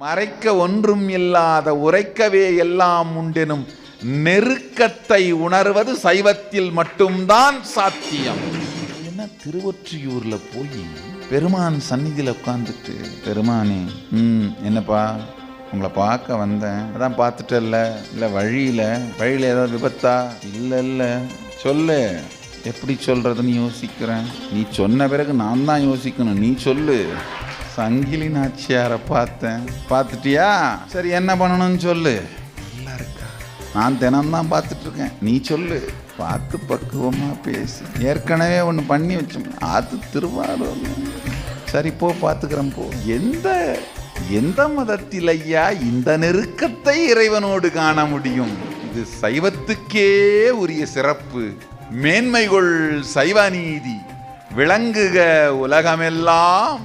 மறைக்க ஒன்றும் இல்லாத உரைக்கவே எல்லாம் உண்டெனும் நெருக்கத்தை உணர்வது சைவத்தில் மட்டும்தான் சாத்தியம். என்ன திருவொற்றியூர்ல போய் பெருமான் சந்நிதியில உட்கார்ந்துட்டு, பெருமானே என்னப்பா உங்களை பார்க்க வந்தேன், அதான் பார்த்துட்டல்ல, இல்லை வழியில ஏதாவது விபத்தா? இல்லை சொல்லு. எப்படி சொல்றதுன்னு யோசிக்கிறேன். நீ சொன்ன பிறகு நான் தான் யோசிக்கணும், நீ சொல்லு. சங்கிலி நாச்சியாரை பார்த்தேன். பார்த்துட்டியா? சரி, என்ன பண்ணணும்னு சொல்லு. நல்லா இருக்கா? நான் தினம்தான் பார்த்துட்டு இருக்கேன், நீ சொல்லு. பார்த்து பக்குவமா பேசி. ஏற்கனவே ஒன்று பண்ணி வச்சோம், அது திருவாரூர். சரி போ, பார்த்துக்கிறேன் போ. எந்த மதத்தில் ஐயா இந்த நெருக்கத்தை இறைவனோடு காண முடியும்? இது சைவத்துக்கே உரிய சிறப்பு. மேன்மைகொள் சைவ நீதி விளங்குக உலகமெல்லாம்.